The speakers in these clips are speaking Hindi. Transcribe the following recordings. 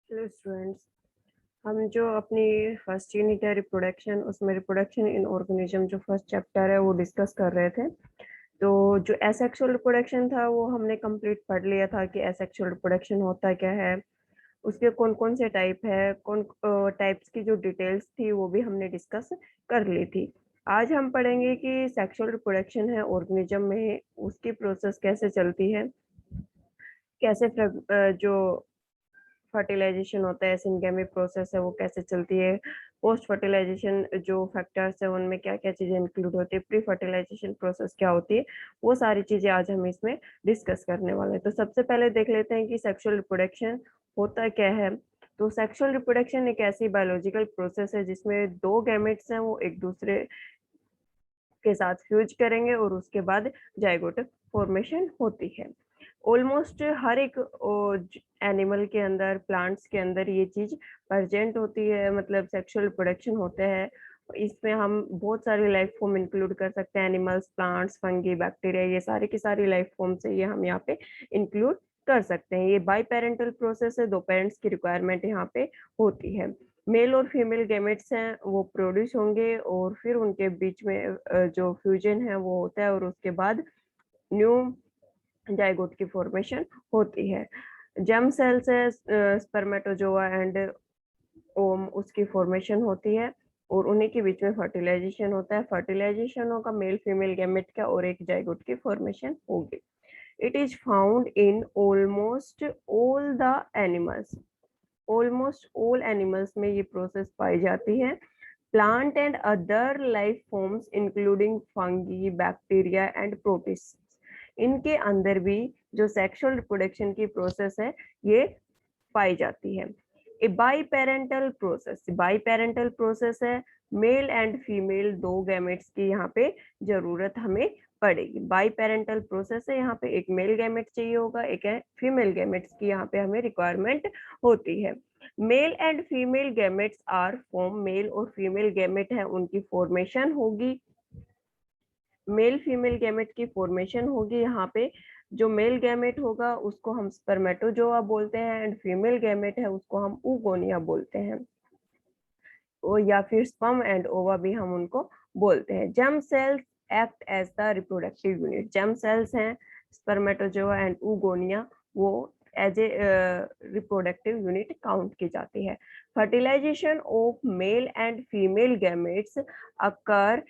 हेलो स्टूडेंट्स, हम जो अपनी फर्स्ट यूनिट है रिप्रोडक्शन, उसमें रिप्रोडक्शन इन ऑर्गेनिज्म जो फर्स्ट चैप्टर है वो डिस्कस कर रहे थे। तो जो एसेक्सुअल रिप्रोडक्शन था वो हमने कंप्लीट पढ़ लिया था कि एसेक्सुअल रिप्रोडक्शन होता क्या है, उसके कौन कौन से टाइप है, कौन टाइप्स की जो डिटेल्स थी वो भी हमने डिस्कस कर ली थी। आज हम पढ़ेंगे कि सेक्सुअल रिप्रोडक्शन है ऑर्गेनिज्म में, उसकी प्रोसेस कैसे चलती है, कैसे जो फर्टिलाइजेशन होता है, सिंगेमी प्रोसेस है वो कैसे चलती है, पोस्ट फर्टिलाइजेशन जो फैक्टर्स है उनमें क्या क्या चीजें इंक्लूड होती है, प्री फर्टिलाइजेशन प्रोसेस क्या होती है, वो सारी चीजें आज हम इसमें डिस्कस करने वाले हैं। तो सबसे पहले देख लेते हैं कि सेक्सुअल रिप्रोडक्शन होता क्या है। तो सेक्सुअल रिप्रोडक्शन एक ऐसी बायोलॉजिकल प्रोसेस है जिसमें दो गैमेट्स हैं वो एक दूसरे के साथ फ्यूज करेंगे और उसके बाद जाइगोट फॉर्मेशन होती है। ऑलमोस्ट हर एक एनिमल के अंदर, प्लांट्स के अंदर ये चीज प्रेजेंट होती है, मतलब सेक्सुअल रिप्रोडक्शन होते हैं। इसमें हम बहुत सारी लाइफ फॉर्म इंक्लूड कर सकते हैं, एनिमल्स, प्लांट्स, फंगी, बैक्टीरिया, ये सारी की सारी लाइफ फॉर्म से ये हम यहाँ पे इंक्लूड कर सकते हैं। ये बाई पेरेंटल प्रोसेस है, दो पेरेंट्स की रिक्वायरमेंट यहाँ पे होती है। मेल और फीमेल गैमेट्स हैं वो प्रोड्यूस होंगे और फिर उनके बीच में जो फ्यूजन है वो होता है और उसके बाद न्यू जाइगोट की फॉर्मेशन होती है। जर्म सेल से स्पर्मेटोजोआ एंड ओम उसकी फॉर्मेशन होती है और उन्हीं के बीच में फर्टिलाइजेशन होता है। फर्टिलाइजेशन होगा मेल फीमेल गैमेट का और एक जाइगोट की फॉर्मेशन होगी। It is found in almost all the animals, almost all animals में ये प्रोसेस पाई जाती है। Plant and other life forms including fungi, bacteria and protist, इनके अंदर भी जो सेक्सुअल रिप्रोडक्शन की प्रोसेस है ये पाई जाती है। A biparental process, biparental process है, मेल एंड फीमेल दो गैमेट्स की यहाँ पे जरूरत हमें पड़ेगी। बाई पेरेंटल प्रोसेस है, यहाँ पे एक मेल गैमेट चाहिए होगा, एक फीमेल गैमेट्स की यहाँ पे हमें रिक्वायरमेंट होती है। Male and female gametes are form, male और फीमेल गैमेट है उनकी फॉर्मेशन होगी, मेल फीमेल गैमेट की फॉर्मेशन होगी। यहाँ पे जो मेल गैमेट होगा उसको हम स्पर्मेटोजोआ बोलते हैं एंड फीमेल गैमेट है उसको हम ऊगोनिया बोलते हैं, या फिर स्पर्म एंड ओवा भी हम उनको बोलते हैं। Germ cells act as the reproductive unit, germ cells हैं स्पर्मेटोजोआ एंड ऊगोनिया, वो as a reproductive unit count की जाती है। Fertilization of male and female gametes occur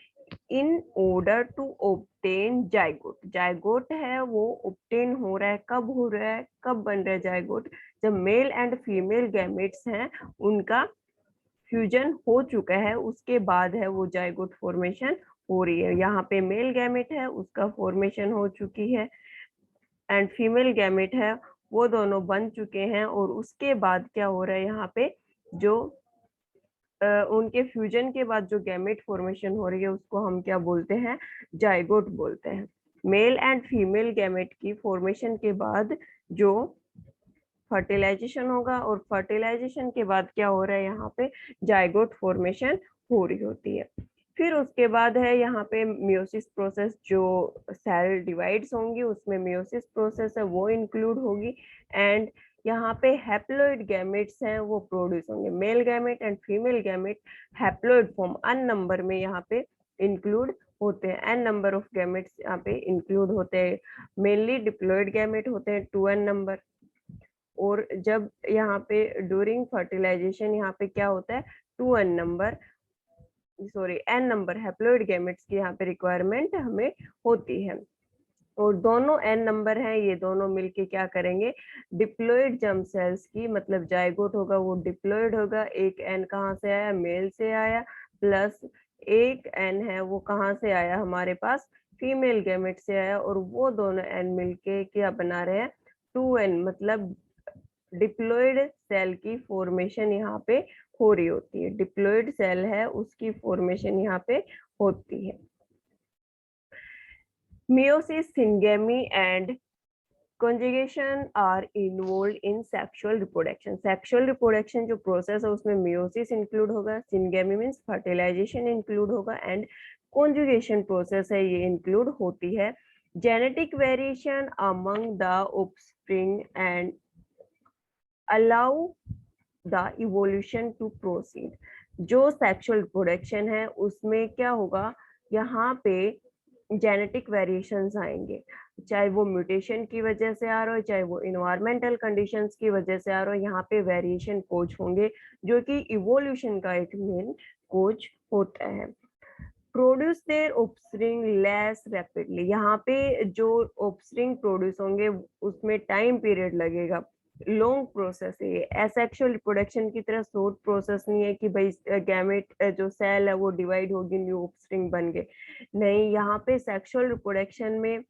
in order to obtain zygote, zygote है वो ऑब्टेन हो रहा है, कब हो रहा है, कब बन रहा है जाइगोट, जब मेल एंड फीमेल गैमेट्स हैं उनका फ्यूजन हो चुका है, उसके बाद है वो जाइगोट फॉर्मेशन हो रही है। यहाँ पे मेल गैमेट है उसका फॉर्मेशन हो चुकी है एंड फीमेल गैमेट है वो दोनों बन चुके हैं और उसके बाद क्या हो रहा है यहाँ पे, जो उनके फ्यूजन के बाद जो गैमेट फॉर्मेशन हो रही है उसको हम क्या बोलते हैं, जाइगोट बोलते हैं। मेल एंड फीमेल गैमेट की फॉर्मेशन के बाद जो फर्टिलाइजेशन होगा और फर्टिलाइजेशन के बाद क्या हो रहा है यहाँ पे, जाइगोट फॉर्मेशन हो रही होती है। फिर उसके बाद है यहाँ पे मियोसिस प्रोसेस, जो सेल डिवाइड्स होंगी उसमें मियोसिस प्रोसेस है वो इंक्लूड होगी एंड यहाँ पे हैप्लॉइड गैमेट्स हैं वो प्रोड्यूस होंगे। Male gamete and female gamete haploid form अन नंबर में यहाँ पे इंक्लूड होते हैं, एन नंबर ऑफ गैमेट्स यहाँ पे इंक्लूड होते हैं। मेनली डिप्लॉइड गैमेट होते हैं 2n नंबर, और जब यहाँ पे ड्यूरिंग फर्टिलाइजेशन यहाँ पे क्या होता है, 2n number, sorry n number haploid gametes की यहाँ पे रिक्वायरमेंट हमें होती है। और दोनों n नंबर हैं ये दोनों मिलके क्या करेंगे, डिप्लॉइड जर्म सेल्स की, मतलब जाइगोट होगा वो डिप्लॉइड होगा। एक n कहाँ से आया, मेल से आया, प्लस एक n है वो कहाँ से आया हमारे पास, फीमेल गैमेट से आया, और वो दोनों n मिलके क्या बना रहे हैं, 2n, मतलब डिप्लॉइड सेल की फॉर्मेशन यहाँ पे हो रही होती है। डिप्लॉइड सेल है उसकी फॉर्मेशन यहाँ पे होती है। Meiosis, syngamy and conjugation are involved in sexual reproduction. Sexual reproduction जो process है उसमें meiosis include होगा, syngamy means fertilization include होगा and conjugation process है ये include होती है। Genetic variation among the offspring and allow the evolution to proceed. जो सेक्सुअल रिप्रोडक्शन है उसमें क्या होगा, यहाँ पे जेनेटिक वेरिएशंस आएंगे, चाहे वो म्यूटेशन की वजह से आ रहा हो, चाहे वो इन्वायरमेंटल कंडीशंस की वजह से आ रहा हो, यहाँ पे वेरिएशन कोज होंगे जो कि इवोल्यूशन का एक मेन कोज होता है। Produce their offspring less rapidly, यहाँ पे जो ऑफस्प्रिंग प्रोड्यूस होंगे उसमें टाइम पीरियड लगेगा, लॉन्ग प्रोसेस है ये। एसेक्सुअल रिप्रोडक्शन की तरह शॉर्ट प्रोसेस नहीं है कि भाई गैमेट जो सेल है वो डिवाइड होगी, न्यू ऑफस्प्रिंग बन गए, नहीं। यहाँ पे सेक्सुअल रिप्रोडक्शन में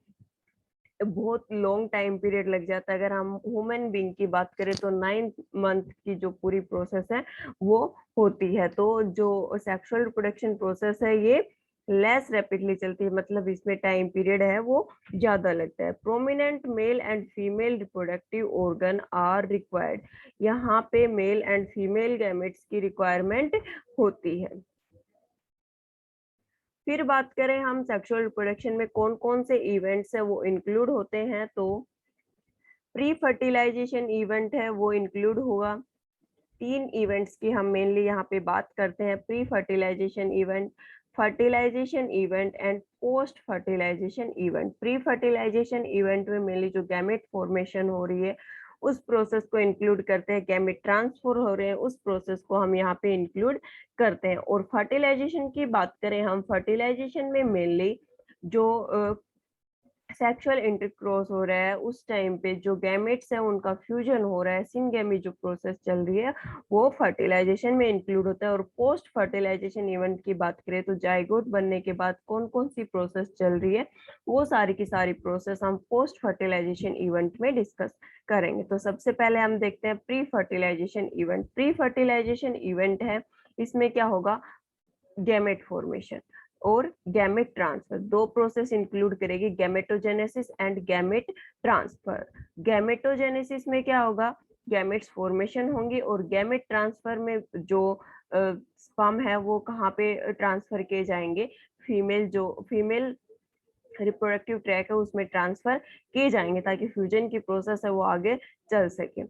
बहुत लॉन्ग टाइम पीरियड लग जाता है। अगर हम ह्यूमन बीइंग की बात करें तो 9 मंथ की जो पूरी प्रोसेस है वो होती है। तो जो सेक्सुअल रिप्रोडक्शन प्रोसेस है ये लेस रैपिडली चलती है, मतलब इसमें टाइम पीरियड है वो ज्यादा लगता है। Prominent male and female reproductive organ are required, यहाँ पे मेल एंड फीमेल गैमेट्स की रिक्वायरमेंट होती है। फिर बात करें हम सेक्सुअल रिप्रोडक्शन में कौन कौन से इवेंट्स है वो इंक्लूड होते हैं, तो प्री फर्टिलाइजेशन इवेंट है वो इंक्लूड होगा। 3 इवेंट्स की हम मेनली यहाँ पे बात करते हैं, pre fertilization event, fertilization event and post fertilization event. Pre fertilization event में मेनली जो गैमेट फॉर्मेशन हो रही है उस प्रोसेस को इंक्लूड करते हैं, गैमेट ट्रांसफर हो रहे हैं उस प्रोसेस को हम यहाँ पे इंक्लूड करते हैं। और फर्टिलाइजेशन की बात करें हम, फर्टिलाइजेशन में मेनली जो सेक्सुअल इंटरक्रॉस हो रहा है उस टाइम पे जो गैमेट्स है उनका फ्यूजन हो रहा है, सिंगेमी जो प्रोसेस चल रही है वो फर्टिलाइजेशन में इंक्लूड होता है। और पोस्ट फर्टिलाइजेशन इवेंट की बात करें तो जाइगोट बनने के बाद कौन कौन सी प्रोसेस चल रही है वो सारी की सारी प्रोसेस हम पोस्ट फर्टिलाइजेशन इवेंट में डिस्कस करेंगे। तो सबसे पहले हम देखते हैं pre fertilization event. Pre fertilization event है, इसमें क्या होगा, गैमेट फॉर्मेशन और गैमेट ट्रांसफर, दो प्रोसेस इंक्लूड करेगी, gametogenesis and gamete transfer. Gametogenesis में क्या होगा, गैमेट्स फॉर्मेशन होंगी, और गैमेट ट्रांसफर में जो स्पर्म है वो कहाँ पे ट्रांसफर किए जाएंगे, फीमेल रिप्रोडक्टिव ट्रैक है उसमें ट्रांसफर किए जाएंगे ताकि फ्यूजन की प्रोसेस है वो आगे चल सके।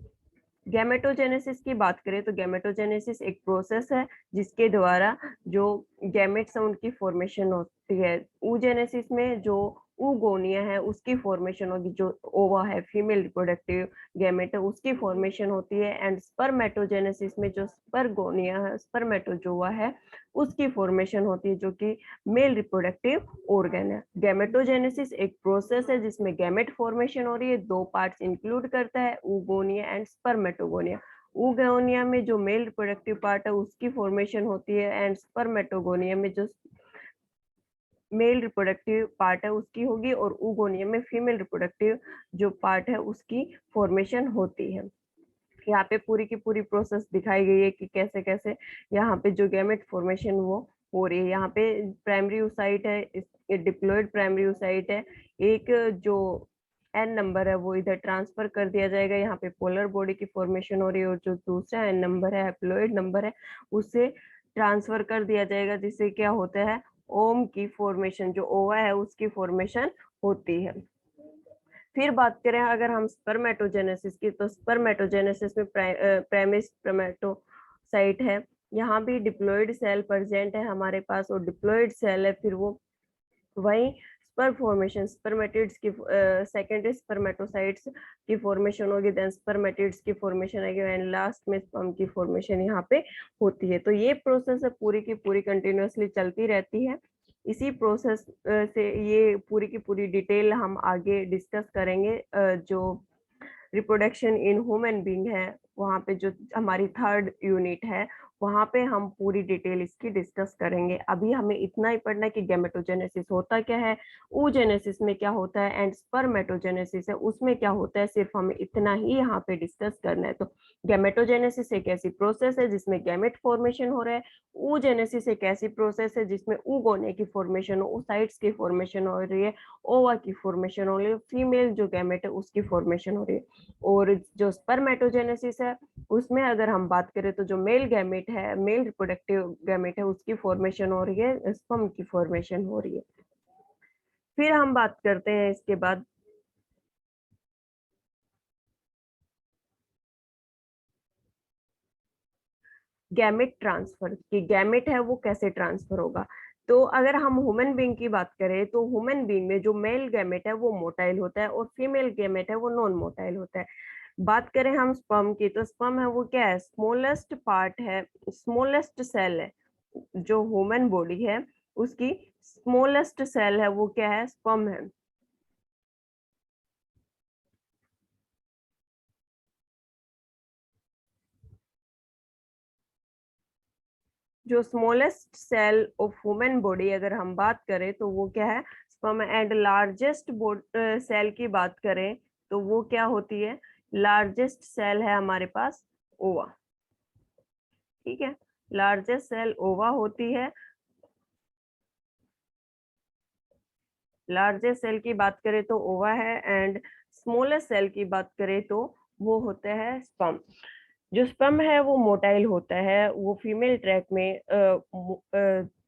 गैमेटोजेनेसिस की बात करें तो गैमेटोजेनेसिस एक प्रोसेस है जिसके द्वारा जो गैमेट्स हैं उनकी फॉर्मेशन होती है। oogenesis में जो oogonia है उसकी फॉर्मेशन होगी, जो ओवा है फीमेल रिप्रोडक्टिव गैमेट है उसकी फॉर्मेशन होती है। एंड स्पर्मेटोजेनेसिस में जो स्पर्गोनिया है स्पर्मेटोजोआ है उसकी फॉर्मेशन होती है जो कि मेल रिप्रोडक्टिव ऑर्गन है। गैमेटोजेनेसिस एक प्रोसेस है जिसमें गैमेट फॉर्मेशन हो रही है, दो पार्ट्स इंक्लूड करता है, oogonia एंड स्पर्मेटोगोनिया। oogonia में जो मेल रिप्रोडक्टिव पार्ट है उसकी फॉर्मेशन होती है, एंड स्पर्मेटोगोनिया में जो मेल रिप्रोडक्टिव पार्ट है उसकी होगी, और oogonia में फीमेल रिप्रोडक्टिव जो पार्ट है उसकी फॉर्मेशन होती है। यहाँ पे पूरी की पूरी प्रोसेस दिखाई गई है कि कैसे कैसे यहाँ पे जो गैमेट फॉर्मेशन वो हो रही है। यहाँ पे प्राइमरी oocyte है, डिप्लॉयड प्राइमरी oocyte है, एक जो एन नंबर है वो इधर ट्रांसफर कर दिया जाएगा, यहाँ पे पोलर बॉडी की फॉर्मेशन हो रही है, और जो दूसरा एन नंबर है हैप्लॉइड नंबर है उससे ट्रांसफर कर दिया जाएगा, जिससे क्या होता है ओम की फॉर्मेशन, जो ओवा है उसकी फॉर्मेशन होती है। फिर बात करें अगर हम स्पर्मेटोजेनेसिस की, तो स्पर्मेटोजेनेसिस में प्राइमरी स्पर्मेटोसाइट है, यहाँ भी डिप्लॉयड सेल प्रेजेंट है हमारे पास, और डिप्लॉयड सेल है फिर वो वही स्पर्म फॉर्मेशन स्पर्मेटिड्स की सेकेंडरी स्पर्मेटोसाइट्स की फॉर्मेशन होगी, देन स्पर्मेटिड्स की फॉर्मेशन आएगी, एंड लास्ट में स्पर्म की फॉर्मेशन यहाँ पे होती है। तो ये प्रोसेस है पूरी की पूरी कंटिन्यूअसली चलती रहती है। इसी प्रोसेस से ये पूरी की पूरी डिटेल हम आगे डिस्कस करेंगे। जो रिप्रोडक्शन इन ह्यूमन बीइंग है वहाँ पे जो हमारी 3rd यूनिट है वहाँ पे हम पूरी डिटेल इसकी डिस्कस करेंगे। अभी हमें इतना ही पढ़ना है कि गैमेटोजेनेसिस होता क्या है, oogenesis में क्या होता है, एंड स्पर्मेटोजेनेसिस है उसमें क्या होता है, सिर्फ हमें इतना ही यहाँ पे डिस्कस करना है। तो गैमेटोजेनेसिस एक ऐसी प्रोसेस है जिसमें गैमेट फॉर्मेशन हो रहा है, oogenesis एक ऐसी प्रोसेस है जिसमें oogonia की फॉर्मेशन oocytes की फॉर्मेशन हो रही है, ओवा की फॉर्मेशन हो रही है, फीमेल जो गैमेट है उसकी फॉर्मेशन हो रही है। और जो स्पर्मेटोजेनेसिस है उसमें अगर हम बात करें तो जो मेल गैमेट है, मेल रिप्रोडक्टिव गैमेट है उसकी फॉर्मेशन हो रही है, स्पर्म की फॉर्मेशन हो रही है। फिर हम बात करते हैं इसके बाद गैमेट ट्रांसफर, कि गैमेट है वो कैसे ट्रांसफर होगा। तो अगर हम ह्यूमन बीइंग की बात करें तो ह्यूमन बीइंग में जो मेल गैमेट है वो मोटाइल होता है और फीमेल गैमेट है वो नॉन मोटाइल होता है। बात करें हम स्पर्म की, तो स्पर्म है वो क्या है, स्मॉलेस्ट पार्ट है, स्मॉलेस्ट सेल है। जो ह्यूमन बॉडी है उसकी स्मॉलेस्ट सेल है वो क्या है, स्पर्म है। जो smallest cell of human body अगर हम बात करें तो वो क्या है, स्पर्म। एंड लार्जेस्ट सेल की बात करें तो वो क्या होती है, लार्जेस्ट सेल है हमारे पास ओवा। ठीक है, लार्जेस्ट सेल ओवा होती है। लार्जेस्ट सेल की बात करें तो ओवा है, एंड स्मॉलेस्ट सेल की बात करें तो वो होता है स्पर्म। जो स्पर्म है वो मोटाइल होता है, वो फीमेल ट्रैक में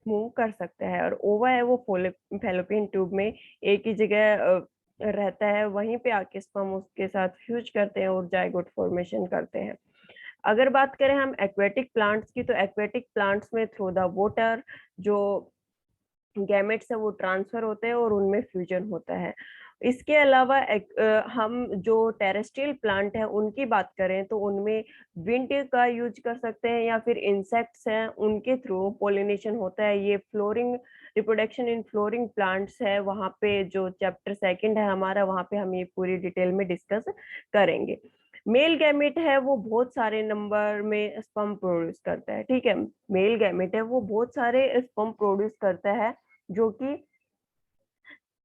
मूव कर सकता है, और ओवा है वो फैलोपियन ट्यूब में एक ही जगह रहता है, वहीं पे आके स्पर्म उसके साथ फ्यूज करते हैं और जाइगोट फॉर्मेशन करते हैं। अगर बात करें हम एक्वेटिक प्लांट्स की, तो एक्वेटिक प्लांट्स में थ्रू द वाटर जो गैमेट्स है वो ट्रांसफर होते हैं और उनमें फ्यूजन होता है। इसके अलावा हम जो टेरेस्ट्रियल प्लांट है उनकी बात करें तो उनमें विंड का यूज कर सकते हैं, या फिर इंसेक्ट्स हैं उनके थ्रू पोलिनेशन होता है। ये flooring, reproduction in flooring plants है, वहाँ पे जो चैप्टर सेकंड है हमारा, वहाँ पे हम ये पूरी डिटेल में डिस्कस करेंगे। मेल गैमेट है वो बहुत सारे नंबर में स्पर्म प्रोड्यूस करता है। ठीक है, मेल गैमेट है वो बहुत सारे स्पर्म प्रोड्यूस करता है, जो कि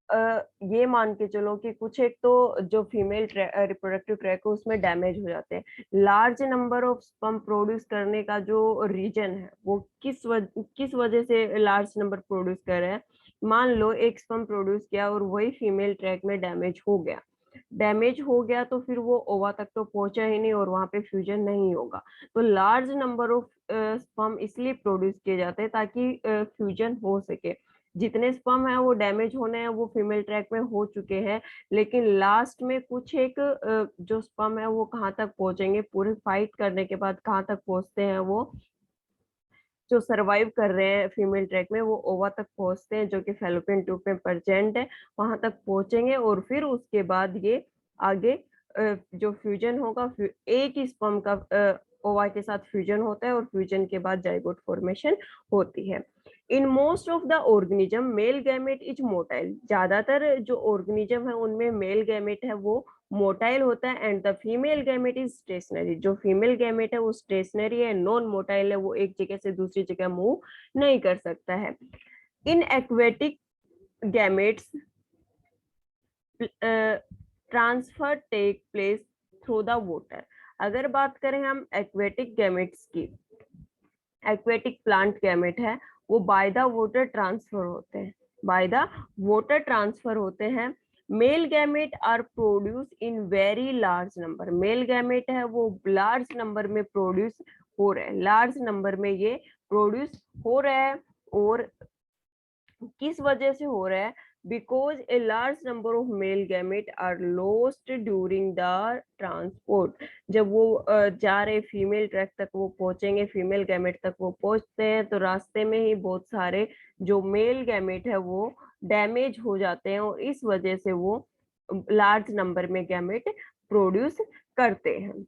ये मान के चलो कि कुछ एक तो जो फीमेल रिप्रोडक्टिव ट्रैक है उसमें डैमेज हो जाते हैं। Large number of sperm produce करने का जो रीजन है वो किस वजह से लार्ज नंबर प्रोड्यूस कर रहे हैं। मान लो एक स्पर्म प्रोड्यूस किया और वही फीमेल ट्रैक में डैमेज हो गया, डैमेज हो गया तो फिर वो ओवा तक तो पहुंचा ही नहीं और वहां पे फ्यूजन नहीं होगा। तो लार्ज नंबर ऑफ स्पर्म इसलिए प्रोड्यूस किए जाते हैं ताकि फ्यूजन हो सके। जितने स्पर्म है वो डैमेज होने हैं वो फीमेल ट्रैक में हो चुके हैं, लेकिन लास्ट में कुछ एक जो स्पर्म है वो कहाँ तक पहुंचेंगे, पूरे फाइट करने के बाद कहाँ तक पहुंचते हैं, वो जो सरवाइव कर रहे हैं फीमेल ट्रैक में वो ओवा तक पहुंचते हैं, जो कि फैलोपियन ट्यूब में प्रेजेंट है, वहां तक पहुंचेंगे और फिर उसके बाद ये आगे जो फ्यूजन होगा, एक ही स्पर्म का ओवा के साथ फ्यूजन होता है और फ्यूजन के बाद जाइगोट फॉर्मेशन होती है। In most of the organism male gamete is motile, ज्यादातर जो ऑर्गेनिज्म है उनमें मेल गैमेट है वो मोटाइल होता है, and the female gamete is stationary, जो फीमेल गैमेट है वो स्टेशनरी है, नॉन मोटाइल है, वो एक जगह से दूसरी जगह मूव नहीं कर सकता है। In aquatic gametes transfer take place through the water. अगर बात करें हम एक्वेटिक गैमेट्स की, एक्वेटिक प्लांट गैमेट है वो बाय द वाटर ट्रांसफर होते हैं, बाय द वाटर ट्रांसफर होते हैं। Male gamete are produce in very large number, male gamete है वो लार्ज नंबर में प्रोड्यूस हो रहे हैं, लार्ज नंबर में ये प्रोड्यूस हो रहा है। और किस वजह से हो रहा है, because a large number of male gamete are lost during the transport. जब वो जा रहे फीमेल ट्रैक तक वो पहुंचेंगे, फीमेल गैमेट तक वो पहुंचते हैं तो रास्ते में ही बहुत सारे जो मेल गैमेट है वो डैमेज हो जाते हैं, और इस वजह से वो लार्ज नंबर में गैमेट प्रोड्यूस करते हैं।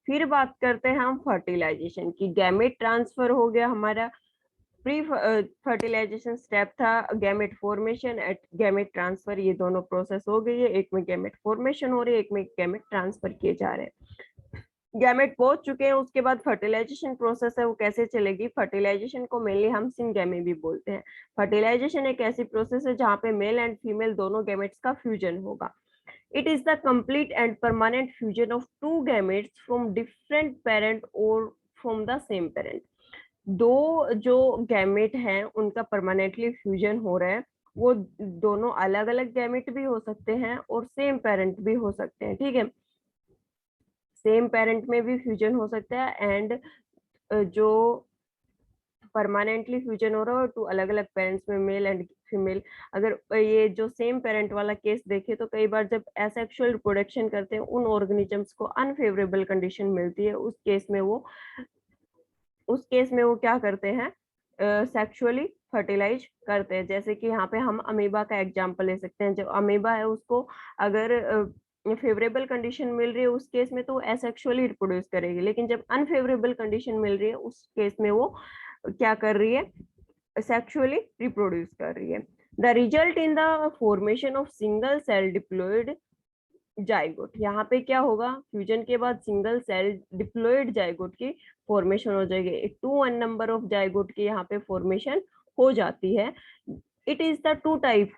फिर बात करते हैं हम फर्टिलाइजेशन की। गैमेट ट्रांसफर हो गया हमारा, प्री फर्टिलाइजेशन स्टेप था, gamete formation at gamete transfer, ये दोनों प्रोसेस हो गई है, एक में गैमेट फॉर्मेशन हो रही है, एक में गैमेट ट्रांसफर किए जा रहे हैं। गैमेट पहुंच चुके हैं, उसके बाद फर्टिलाइजेशन प्रोसेस है वो कैसे चलेगी। फर्टिलाइजेशन को मेनली हम सिंगैमी भी बोलते हैं। फर्टिलाइजेशन एक ऐसी प्रोसेस है जहाँ पे मेल एंड फीमेल दोनों गैमेट्स का फ्यूजन होगा। It is the complete and permanent fusion of two gametes from different parent और फ्रॉम द सेम पेरेंट। दो जो गैमेट हैं उनका परमानेंटली फ्यूजन हो रहा है, वो दोनों अलग अलग गैमेट भी हो सकते हैं और सेम पेरेंट भी हो सकते हैं। ठीक है, सेम पेरेंट में भी फ्यूजन हो सकता है, एंड जो परमानेंटली फ्यूजन हो रहा है टू अलग अलग पेरेंट्स में, मेल एंड फीमेल। अगर ये जो सेम पेरेंट वाला केस देखे तो कई बार जब एसेक्सुअल रिप्रोडक्शन करते हैं उन ऑर्गेनिजम्स को अनफेवरेबल कंडीशन मिलती है, उस केस में वो उस केस में वो क्या करते हैं, सेक्सुअली फर्टिलाइज करते हैं। जैसे कि यहाँ पे हम अमीबा का एग्जांपल ले सकते हैं। जो अमीबा है उसको अगर फेवरेबल कंडीशन मिल रही है उस केस में तो वो एसेक्सुअली रिप्रोड्यूस करेगी, लेकिन जब अनफेवरेबल कंडीशन मिल रही है उस केस में वो क्या कर रही है, सेक्सुअली रिप्रोड्यूस कर रही है। The result in the formation of single cell diploid zygote, यहाँ पे क्या होगा, फ्यूजन के बाद सिंगल सेल डिप्लॉयड जाइगोट की फॉर्मेशन हो जाएगी। 2 नंबर ऑफ जाइगोट की यहाँ पे फॉर्मेशन हो जाती है। इट इज द 2 टाइप,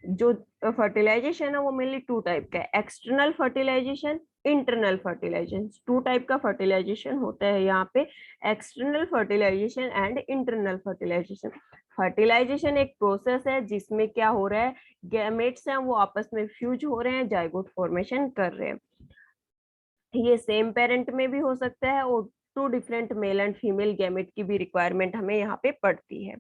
जो फर्टिलाइजेशन है वो मेनली 2 टाइप का है, external fertilization, internal fertilization. 2 type का फर्टिलाइजेशन होता है यहाँ पे, external fertilization and internal fertilization. Fertilization एक प्रोसेस है जिसमें क्या हो रहा है, गैमेट्स हैं वो आपस में फ्यूज हो रहे हैं, जाइगोट फॉर्मेशन कर रहे हैं। ये सेम पेरेंट में भी हो सकता है और 2 different mail and female gamete की भी रिक्वायरमेंट हमें यहाँ पे पड़ती है।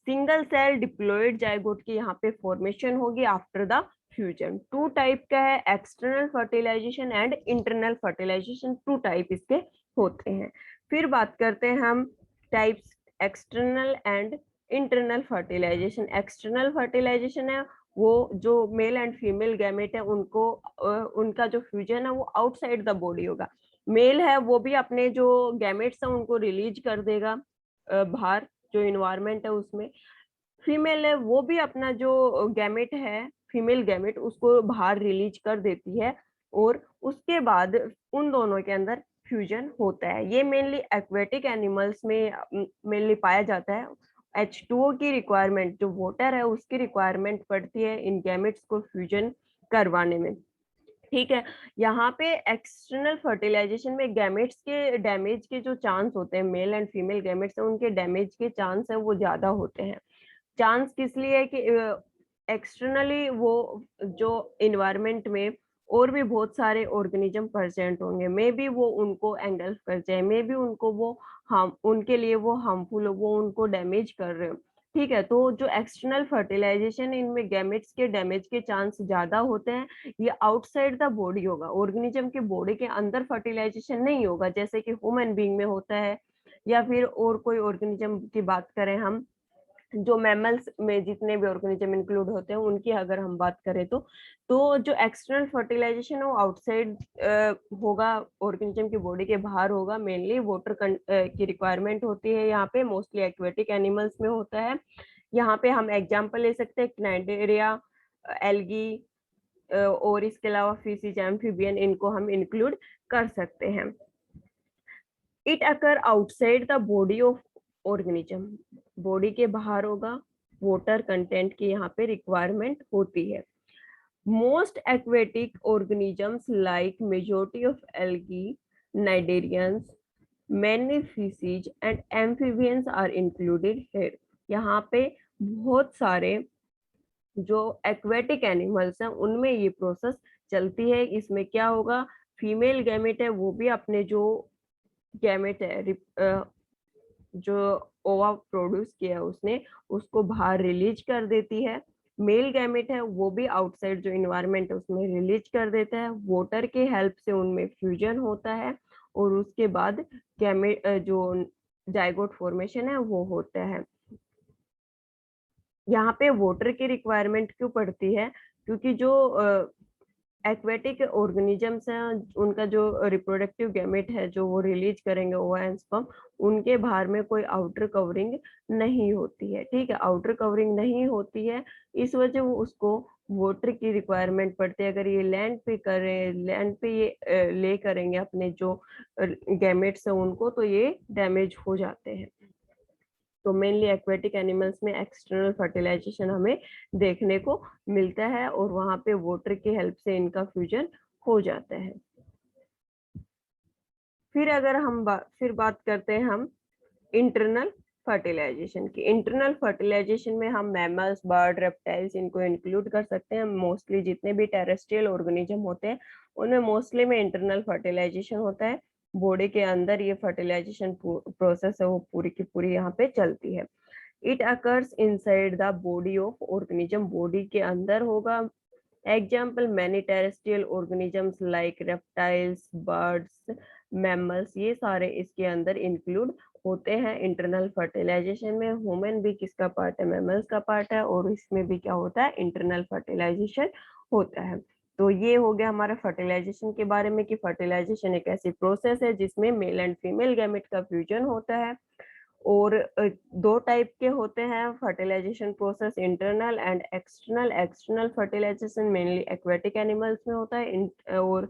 सिंगल सेल डिप्लॉयड जाइगोट की यहाँ पे फॉर्मेशन होगी आफ्टर द फ्यूजन। 2 टाइप का है, external fertilization and internal fertilization, 2 type इसके होते हैं। फिर बात करते हैं हम types external and internal fertilization. External fertilization है वो जो मेल एंड फीमेल गैमेट है उनको उनका जो फ्यूजन है वो आउटसाइड द बॉडी होगा। मेल है वो भी अपने जो गैमेट्स है उनको रिलीज कर देगा बाहर, जो इन्वायरमेंट है उसमें। फीमेल है वो भी अपना जो गैमेट है, फीमेल गैमेट, उसको बाहर रिलीज कर देती है और उसके बाद उन दोनों के अंदर फ्यूजन होता है। ये मेनली एक्वेटिक एनिमल्स में मेनली पाया जाता है। H2O की रिक्वायरमेंट, जो वाटर है उसकी रिक्वायरमेंट पड़ती है इन गैमेट्स को फ्यूजन करवाने में। ठीक है, यहाँ पे एक्सटर्नल फर्टिलाइजेशन में गैमेट्स के डैमेज के जो चांस होते हैं, मेल एंड फीमेल गैमेट्स है उनके डैमेज के चांस है वो ज्यादा होते हैं। चांस किस लिए है कि एक्सटर्नली वो जो इन्वायरमेंट में और भी बहुत सारे ऑर्गेनिज्म प्रेजेंट होंगे, मे बी वो उनको एंगल्फ कर जाए, मे बी उनको वो हार्म, उनके लिए वो हार्मफुल हो, वो उनको डैमेज कर रहे हो। ठीक है, तो जो एक्सटर्नल फर्टिलाइजेशन इनमें गैमेट्स के डैमेज के चांस ज्यादा होते हैं। ये आउटसाइड द बॉडी होगा, ऑर्गेनिज्म के बॉडी के अंदर फर्टिलाइजेशन नहीं होगा जैसे कि ह्यूमन बीइंग में होता है, या फिर और कोई ऑर्गेनिज्म की बात करें हम, जो मैमल्स में जितने भी ऑर्गेनिज्म इंक्लूड होते हैं उनकी अगर हम बात करें तो जो एक्सटर्नल फर्टिलाइजेशन है वो आउटसाइड होगा, ऑर्गेनिज्म की बॉडी के बाहर होगा। मेनली वाटर की रिक्वायरमेंट होती है यहाँ पे, मोस्टली एक्वेटिक एनिमल्स में होता है। यहाँ पे हम एग्जांपल ले सकते हैं क्नाइडेरिया, एल्गी, और इसके अलावा फिशिज, एम्फीबियन, इनको हम इंक्लूड कर सकते हैं। It occur outside the body of organism, body के बाहर होगा, वाटर कंटेंट की यहाँ पे रिक्वायरमेंट होती है। Most aquatic organisms like majority of algae, cnidarians, many species and amphibians are included here। यहाँ पे बहुत सारे जो एक्वेटिक एनिमल्स हैं उनमें ये प्रोसेस चलती है। इसमें क्या होगा, फीमेल गैमेट है वो भी अपने जो गैमेट है जो ओवा प्रोड्यूस किया है उसने, उसको बाहर रिलीज कर देती है। मेल गैमेट है वो भी आउटसाइड जो इन्वायरमेंट है उसमें रिलीज कर देता है, वाटर के हेल्प से उनमें फ्यूजन होता है और उसके बाद गैमेट जो जाइगोट फॉर्मेशन है वो होता है। यहाँ पे वाटर की रिक्वायरमेंट क्यों पड़ती है, क्योंकि जो एक्वेटिक ऑर्गेनिजम्स हैं उनका जो रिप्रोडक्टिव गैमेट है जो वो रिलीज करेंगे ओवा एंड स्पर्म, उनके बाहर में कोई आउटर कवरिंग नहीं होती है। ठीक है, आउटर कवरिंग नहीं होती है, इस वजह वो उसको वाटर की रिक्वायरमेंट पड़ती है। अगर ये लैंड पे करें, लैंड पे ये ले करेंगे अपने जो गैमेट्स है उनको, तो ये डैमेज हो जाते हैं। तो मेनली एक्वेटिक एनिमल्स में एक्सटर्नल फर्टिलाइजेशन हमें देखने को मिलता है और वहां पे वाटर की हेल्प से इनका फ्यूजन हो जाता है। फिर अगर हम फिर बात करते हैं हम इंटरनल फर्टिलाइजेशन की। इंटरनल फर्टिलाइजेशन में हम मैमल्स, बर्ड, रेप्टाइल्स इनको इंक्लूड कर सकते हैं। मोस्टली जितने भी टेरेस्ट्रियल ऑर्गेनिज्म होते हैं उनमें मोस्टली में इंटरनल फर्टिलाइजेशन होता है। बॉडी के अंदर ये फर्टिलाइजेशन प्रोसेस है वो पूरी की पूरी यहाँ पे चलती है। It occurs inside the body of organism, body के अंदर होगा। Example many terrestrial organisms like reptiles, birds, mammals, ये सारे इसके अंदर इंक्लूड होते हैं इंटरनल फर्टिलाइजेशन में। ह्यूमन भी किसका पार्ट है, मैमल्स का पार्ट है, और इसमें भी क्या होता है, इंटरनल फर्टिलाइजेशन होता है। तो ये हो गया हमारा फर्टिलाइजेशन के बारे में कि फर्टिलाइजेशन एक ऐसी प्रोसेस है जिसमें मेल एंड फीमेल गैमेट का फ्यूजन होता है। और दो टाइप के होते हैं fertilisation process, internal and external. External fertilisation mainly aquatic animals में होता है, और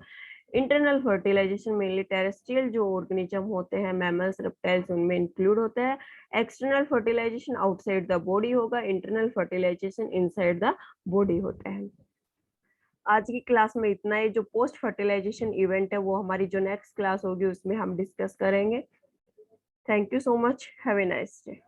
इंटरनल फर्टिलाइजेशन मेनली टेरेस्ट्रियल जो ऑर्गेनिज्म होते हैं, मैमल्स, रेप्टाइल्स, उनमें इंक्लूड होता है। External fertilisation outside the body होगा, internal fertilisation inside the body होता है। आज की क्लास में इतना ही। जो पोस्ट फर्टिलाइजेशन इवेंट है वो हमारी जो नेक्स्ट क्लास होगी उसमें हम डिस्कस करेंगे। Thank you so much, have a nice day.